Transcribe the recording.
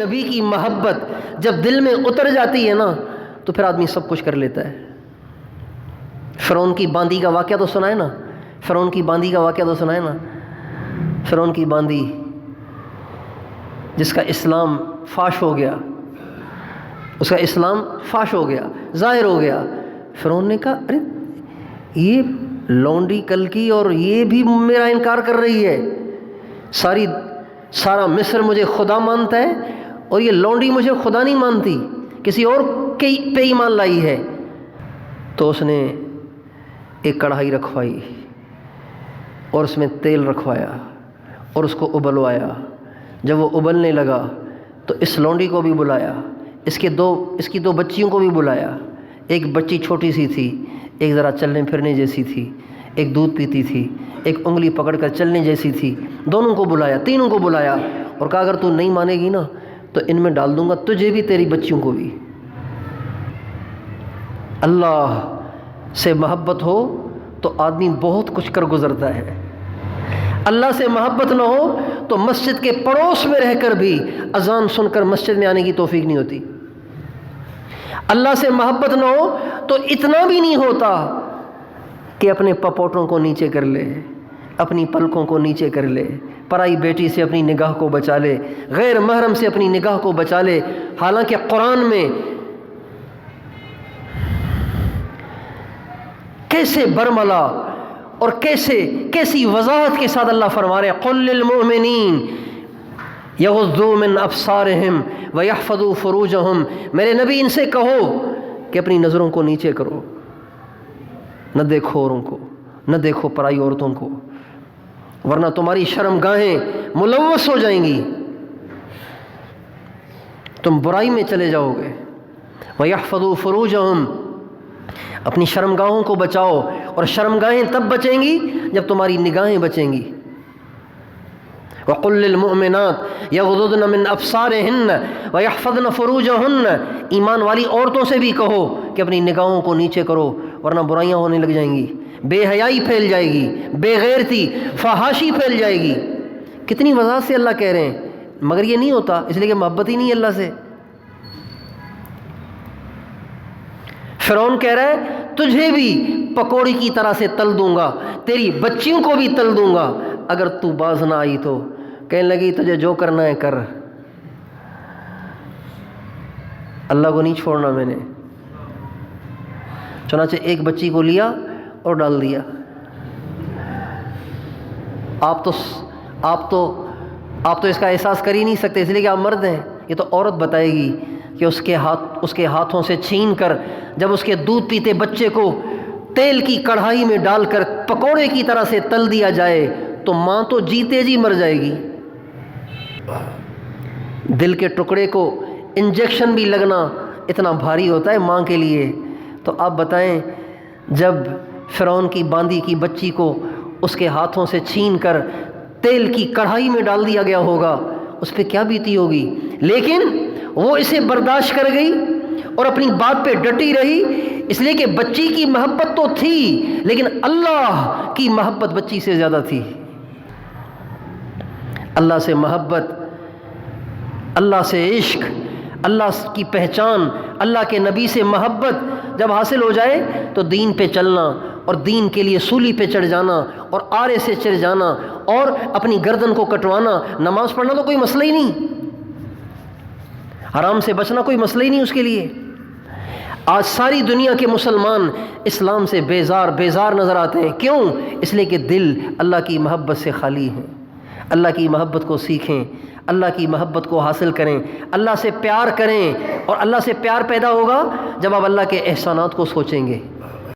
نبی کی محبت جب دل میں اتر جاتی ہے نا تو پھر آدمی سب کچھ کر لیتا ہے۔ فرعون کی باندی کا واقعہ تو سنا ہے نا، فرعون کی باندی کا واقعہ تو سنا ہے نا۔ فرعون کی باندی جس کا اسلام فاش ہو گیا، اس کا اسلام فاش ہو گیا، ظاہر ہو گیا۔ فرعون نے کہا ارے یہ لونڈی کل کی اور یہ بھی میرا انکار کر رہی ہے، سارا مصر مجھے خدا مانتا ہے اور یہ لونڈی مجھے خدا نہیں مانتی، کسی اور پہ ایمان لائی ہے۔ تو اس نے ایک کڑھائی رکھوائی اور اس میں تیل رکھوایا اور اس کو ابلوایا۔ جب وہ ابلنے لگا تو اس لونڈی کو بھی بلایا، اس کی دو بچیوں کو بھی بلایا۔ ایک بچی چھوٹی سی تھی، ایک ذرا چلنے پھرنے جیسی تھی، ایک دودھ پیتی تھی، ایک انگلی پکڑ کر چلنے جیسی تھی۔ دونوں کو بلایا، تینوں کو بلایا اور کہا اگر تو نہیں مانے گی نا تو ان میں ڈال دوں گا تجھے بھی تیری بچیوں کو بھی۔ اللہ سے محبت ہو تو آدمی بہت کچھ کر گزرتا ہے، اللہ سے محبت نہ ہو تو مسجد کے پڑوس میں رہ کر بھی اذان سن کر مسجد میں آنے کی توفیق نہیں ہوتی۔ اللہ سے محبت نہ ہو تو اتنا بھی نہیں ہوتا کہ اپنے پپوٹوں کو نیچے کر لے، اپنی پلکوں کو نیچے کر لے، پرائی بیٹی سے اپنی نگاہ کو بچا لے، غیر محرم سے اپنی نگاہ کو بچا لے۔ حالانکہ قرآن میں کیسے برملا اور کیسی وضاحت کے ساتھ اللہ فرما رہے ہیں قُل لِّلْمُؤْمِنِينَ یغضوا من ابصارہم ویحفظوا فروجہم، میرے نبی ان سے کہو کہ اپنی نظروں کو نیچے کرو، نہ دیکھو اوروں کو، نہ دیکھو پرائی عورتوں کو، ورنہ تمہاری شرمگاہیں ملوث ہو جائیں گی، تم برائی میں چلے جاؤ گے۔ ویحفظوا فروجہم، اپنی شرمگاہوں کو بچاؤ، اور شرمگاہیں تب بچیں گی جب تمہاری نگاہیں بچیں گی۔ وَقُلْ لِلْمُؤْمِنَاتِ يَغْضُضْنَ مِنْ أَبْصَارِهِنَّ وَيَحْفَظْنَ فُرُوجَهُنَّ، ایمان والی عورتوں سے بھی کہو کہ اپنی نگاہوں کو نیچے کرو ورنہ برائیاں ہونے لگ جائیں گی، بے حیائی پھیل جائے گی، بے غیرتی، فحاشی پھیل جائے گی۔ کتنی وضاحت سے اللہ کہہ رہے ہیں، مگر یہ نہیں ہوتا اس لیے کہ محبت ہی نہیں ہے اللہ سے۔ فرعون کہہ رہا ہے تجھے بھی پکوڑی کی طرح سے تل دوں گا، تیری بچیوں کو بھی تل دوں گا اگر تو باز نہ آئی تو۔ کہنے لگی تجھے جو کرنا ہے کر، اللہ کو نہیں چھوڑنا میں نے۔ چنانچہ ایک بچی کو لیا اور ڈال دیا۔ آپ تو اس کا احساس کر ہی نہیں سکتے اس لیے کہ آپ مرد ہیں، یہ تو عورت بتائے گی کہ اس کے ہاتھوں سے چھین کر جب اس کے دودھ پیتے بچے کو تیل کی کڑھائی میں ڈال کر پکوڑے کی طرح سے تل دیا جائے تو ماں تو جیتے جی مر جائے گی۔ دل کے ٹکڑے کو انجیکشن بھی لگنا اتنا بھاری ہوتا ہے ماں کے لیے، تو آپ بتائیں جب فرعون کی باندی کی بچی کو اس کے ہاتھوں سے چھین کر تیل کی کڑھائی میں ڈال دیا گیا ہوگا اس پہ کیا بیتی ہوگی۔ لیکن وہ اسے برداشت کر گئی اور اپنی بات پہ ڈٹی رہی، اس لیے کہ بچی کی محبت تو تھی لیکن اللہ کی محبت بچی سے زیادہ تھی۔ اللہ سے محبت، اللہ سے عشق، اللہ کی پہچان، اللہ کے نبی سے محبت جب حاصل ہو جائے تو دین پہ چلنا اور دین کے لیے سولی پہ چڑھ جانا اور آرے سے چڑھ جانا اور اپنی گردن کو کٹوانا، نماز پڑھنا تو کوئی مسئلہ ہی نہیں، حرام سے بچنا کوئی مسئلہ ہی نہیں اس کے لیے۔ آج ساری دنیا کے مسلمان اسلام سے بیزار نظر آتے ہیں، کیوں؟ اس لیے کہ دل اللہ کی محبت سے خالی ہیں۔ اللہ کی محبت کو سیکھیں، اللہ کی محبت کو حاصل کریں، اللہ سے پیار کریں، اور اللہ سے پیار پیدا ہوگا جب آپ اللہ کے احسانات کو سوچیں گے۔